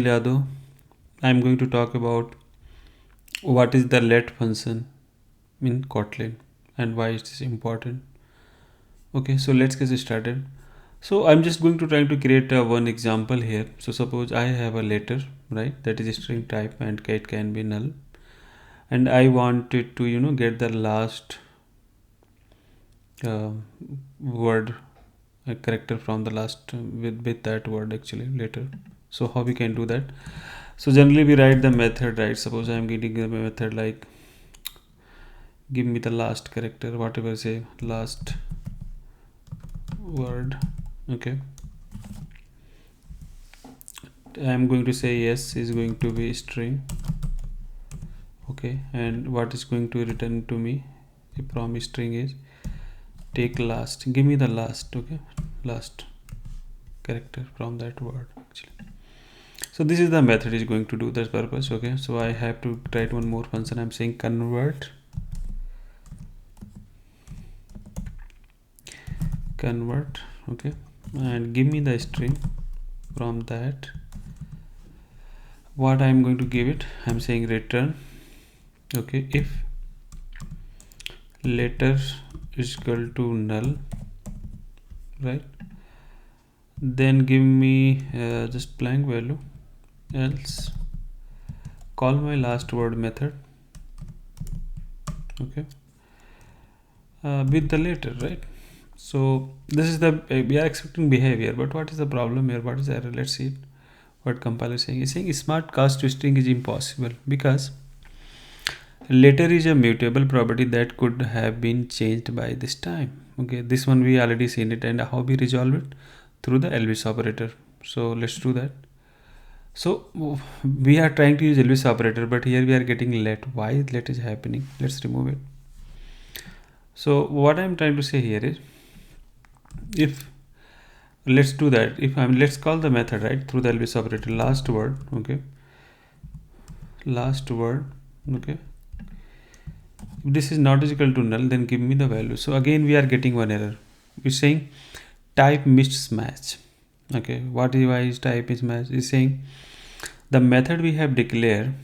Yadav. I'm going to talk about what is the let function in Kotlin and why it is important. Okay, so let's get started. So I'm just going to try to create one example here. So suppose I have a letter, right? That is a string type and it can be null. And I want it to, get the last uh, word, a character from the last with that word actually later. So how we can do that? So generally we write the method, right? Suppose I'm getting a method like give me the last character, whatever, say last word. Okay, I'm going to say yes is going to be string. Okay, and what is going to return to me from string is take last, give me the last. Okay, last character from that word actually. So this is the method is going to do that purpose. Okay, so I have to write one more function. I'm saying convert okay, and give me the string from that. What I'm going to give it, I'm saying return. Okay, if letter is equal to null, right, then give me just blank value, else call my last word method. Okay, with the letter, right? So this is the we are expecting behavior, but what is the problem here? What is the error? Let's see it. What compiler is saying? Is saying smart cast to string is impossible because letter is a mutable property that could have been changed by this time. Okay, this one we already seen it, and how we resolve it through the Elvis operator. So let's do that. So we are trying to use Elvis operator, but here we are getting let. Why let is happening? Let's remove it. So what I'm trying to say here is, if let's do that, if I'm let's call the method right through the Elvis operator last word. Okay, last word. Okay, if this is not equal to null, then give me the value. So again we are getting one error. We're saying type mismatch. Okay, what is why is type mismatch? Is saying the method we have declared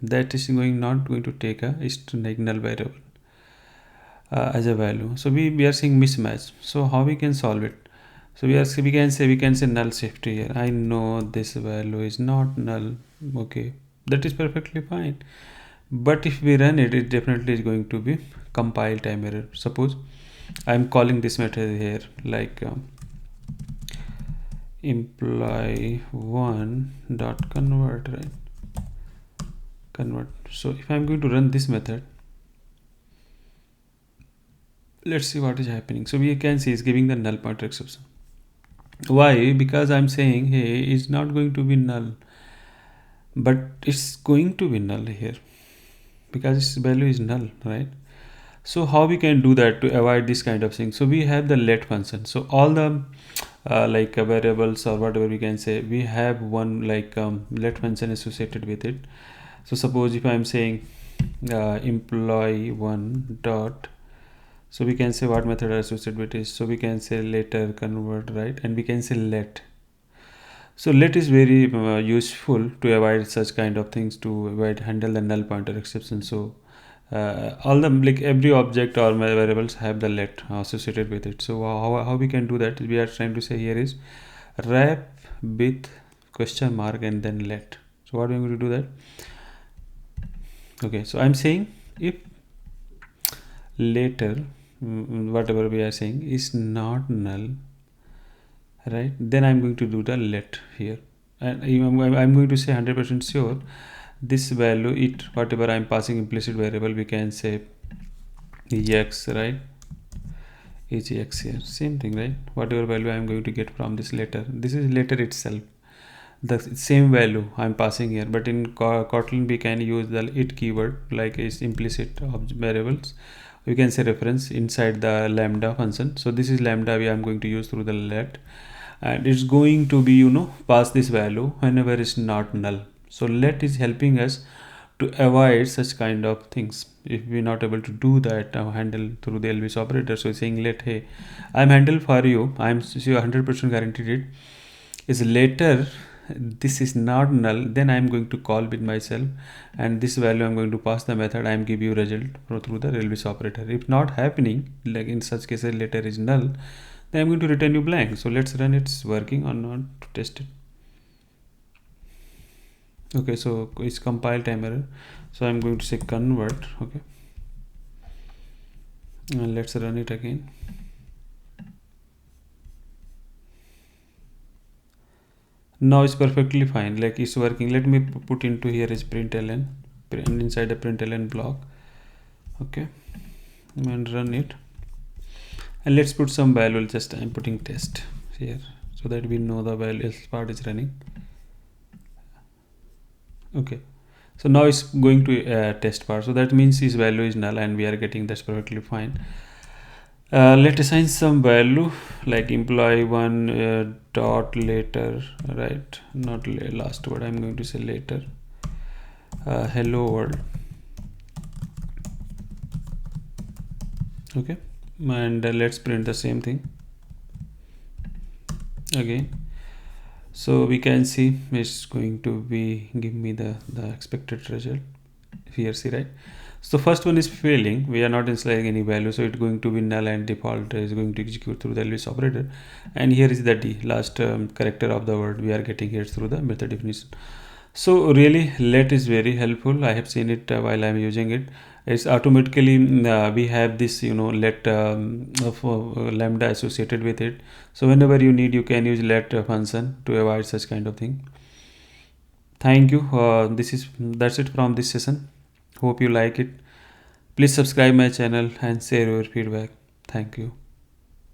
that is not going to take a like null variable as a value. So we are seeing mismatch. So how we can solve it? So we can say null shift here. I know this value is not null. Okay, that is perfectly fine. But if we run it, it definitely is going to be compile time error. Suppose I'm calling this method here like employee one dot convert, right? Convert. So if I'm going to run this method, let's see what is happening. So we can see it's giving the null pointer exception. Why? Because I'm saying hey, it's not going to be null, but it's going to be null here because its value is null, right? So how we can do that to avoid this kind of thing? So we have the let function. So all the like variables or whatever we can say, we have one like let function associated with it. So suppose if I'm saying employee one dot, so we can say what method are associated with it. So we can say later convert, right? And we can say let. So let is very useful to avoid such kind of things, to avoid handle the null pointer exception. So all the like every object or variables have the let associated with it. So how we can do that? We are trying to say here is wrap with question mark and then let. So what are we going to do that? Okay, so I'm saying if later whatever we are saying is not null, right, then I'm going to do the let here, and I'm going to say 100% sure this value it whatever I'm passing implicit variable, we can say x, right, is x here, same thing, right? Whatever value I'm going to get from this letter, this is letter itself, the same value I'm passing here. But in Kotlin we can use the it keyword like is implicit variables, we can say reference inside the lambda function. So this is lambda we am going to use through the let, and it's going to be pass this value whenever it's not null. So let is helping us to avoid such kind of things. If we're not able to do that handle through the Elvis operator, so saying let, hey, I'm handle for you, I'm 100% guaranteed it is later this is not null, then I'm going to call with myself, and this value I'm going to pass the method. I'm give you result through the release operator. If not happening, like in such cases letter is null, then I'm going to return you blank. So let's run it's working or not to test it. Okay, so it's compile time error, so I'm going to say convert. Okay, and let's run it again. Now it's perfectly fine, like it's working. Let me put into here is println, and inside a println block. Okay, and run it, and let's put some value. Just I'm putting test here so that we know the value else part is running. Okay, so now it's going to test part, so that means this value is null and we are getting, that's perfectly fine. Let's assign some value like employee one dot later, right? Not last word, I'm going to say later. Hello world. Okay, and let's print the same thing again. So we can see it's going to be give me the expected result here, see, right? So first one is failing, we are not installing any value, so it's going to be null and default is going to execute through the else operator. And here is the d last character of the word we are getting here through the method definition. So really let is very helpful. I have seen it while I'm using it. It's automatically we have this let of lambda associated with it, so whenever you need you can use let function to avoid such kind of thing. Thank you. That's it from this session. Hope you like it. Please subscribe my channel and share your feedback. Thank you.